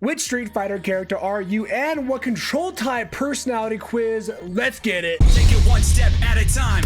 Which Street Fighter character are you, and what control type personality quiz? Let's get it. Take it one step at a time.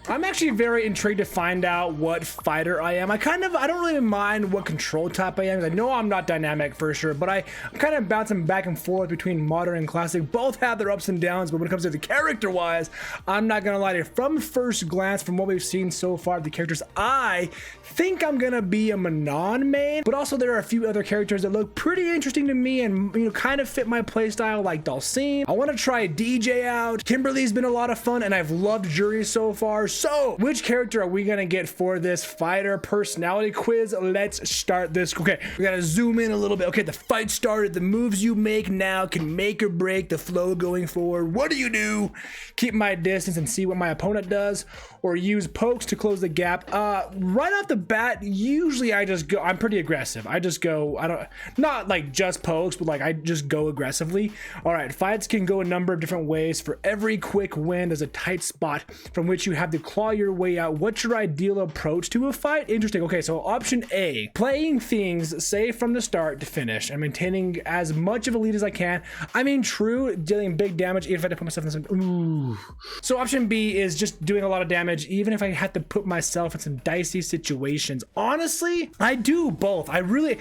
I'm actually very intrigued to find out what fighter I am. I don't really mind what control type I am. I know I'm not dynamic for sure, but I'm kind of bouncing back and forth between modern and classic. Both have their ups and downs, but when it comes to the character wise, I'm not gonna lie to you. From first glance, from what we've seen so far of the characters, I think I'm gonna be a Manon main, but also there are a few other characters that look pretty interesting to me and, you know, kind of fit my playstyle, like Dulcine. I want to try DJ out. Kimberly's been a lot of fun, and I've loved Jury so far. So which character are we gonna get for this fighter personality quiz? Let's start this. Okay, we gotta zoom in a little bit. Okay, the fight started. The moves you make now can make or break the flow going forward. What do? Keep my distance and see what my opponent does, or use pokes to close the gap. Right off the bat, usually I just go, I'm pretty aggressive. I just go, not like just pokes, but like I just go aggressively. All right, fights can go a number of different ways. For every quick win, there's a tight spot from which you have to claw your way out. What's your ideal approach to a fight? Interesting. Okay, so option A, playing things safe from the start to finish and maintaining as much of a lead as I can. I mean, true, dealing big damage even if I have to put myself in some, ooh. So option B is just doing a lot of damage even if I had to put myself in some dicey situations. Honestly, I do both. I really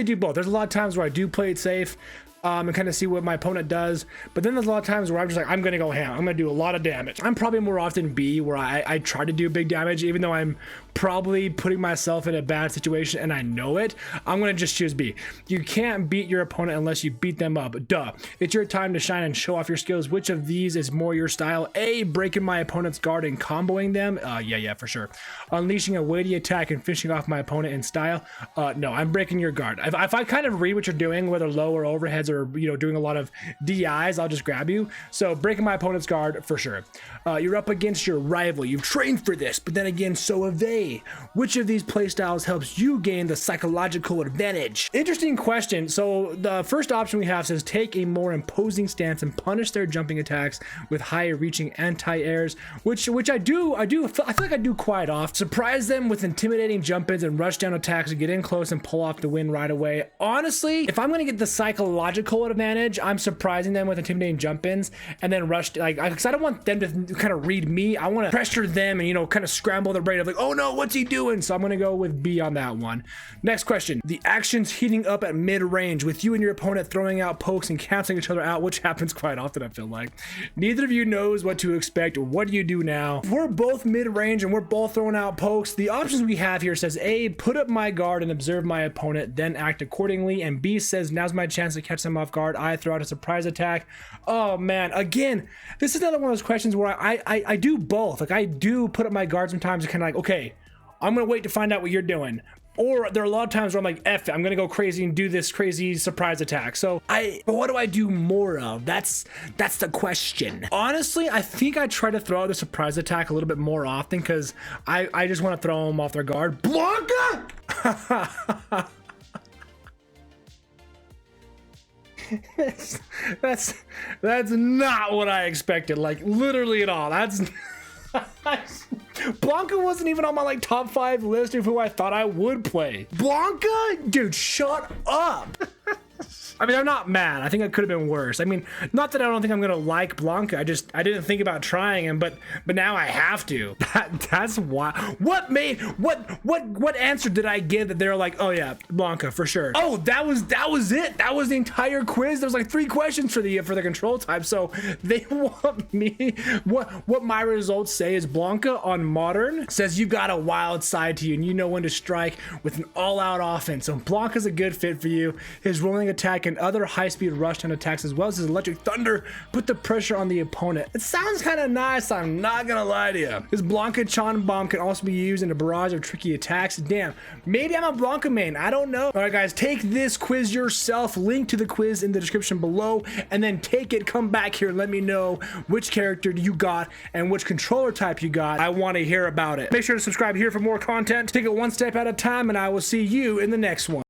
do both. There's a lot of times where I do play it safe and kind of see what my opponent does, but then there's a lot of times where I'm just like, I'm gonna go ham. I'm gonna do a lot of damage. I'm probably more often B, where I try to do big damage even though I'm probably putting myself in a bad situation and I know it. I'm gonna just choose B. You can't beat your opponent unless you beat them up. Duh. It's your time to shine and show off your skills. Which of these is more your style? A, breaking my opponent's guard and comboing them. Yeah, for sure. Unleashing a weighty attack and finishing off my opponent in style. No, I'm breaking your guard. If I kind of read what you're doing, whether low or overheads or, you know, doing a lot of DIs, I'll just grab you. So breaking my opponent's guard for sure. You're up against your rival. You've trained for this, but then again, so have they. Which of these playstyles helps you gain the psychological advantage? Interesting question. So the first option we have says take a more imposing stance and punish their jumping attacks with higher reaching anti-airs, which I feel like I do quite often. Surprise them with intimidating jump-ins and rush down attacks to get in close and pull off the win right away. Honestly, if I'm gonna get the psychological advantage, I'm surprising them with intimidating jump-ins and then rush, because I don't want them to kind of read me. I want to pressure them and, you know, kind of scramble the brain of like, oh no, what's he doing? So I'm gonna go with B on that one. Next question. The action's heating up at mid-range with you and your opponent throwing out pokes and canceling each other out, which happens quite often, I feel like. Neither of you knows what to expect. What do you do now? We're both mid-range and we're both throwing out pokes. The options we have here says A, put up my guard and observe my opponent, then act accordingly. And B says, now's my chance to catch them off guard. I throw out a surprise attack. Oh man, again, this is another one of those questions where I do both. Like I do put up my guard sometimes and kind of like, okay, I'm gonna wait to find out what you're doing. Or there are a lot of times where I'm like, F it, I'm gonna go crazy and do this crazy surprise attack. So but what do I do more of? That's the question. Honestly, I think I try to throw out the surprise attack a little bit more often because I just want to throw them off their guard. Blanca! that's not what I expected, like literally at all. That's Blanca wasn't even on my like top 5 list of who I thought I would play. Blanca? Dude, shut up. I mean, I'm not mad. I think it could have been worse. I mean, not that I don't think I'm gonna like Blanca. I didn't think about trying him, but now I have to. That's why. What answer did I give that they're like, oh yeah, Blanca for sure? Oh, that was it. That was the entire quiz. There's like 3 questions for the control type. So they want me. What my results say is Blanca on modern says you've got a wild side to you and you know when to strike with an all-out offense. So Blanca's a good fit for you. His rolling attack and other high-speed rush down attacks as well as his electric thunder put the pressure on the opponent. It sounds kind of nice, I'm not gonna lie to you. His Blanca Chan Bomb can also be used in a barrage of tricky attacks. Damn, maybe I'm a Blanca main, I don't know. All right guys, take this quiz yourself. Link to the quiz in the description below and then take it, come back here and let me know which character you got and which controller type you got. I want to hear about it. Make sure to subscribe here for more content. Take it one step at a time and I will see you in the next one.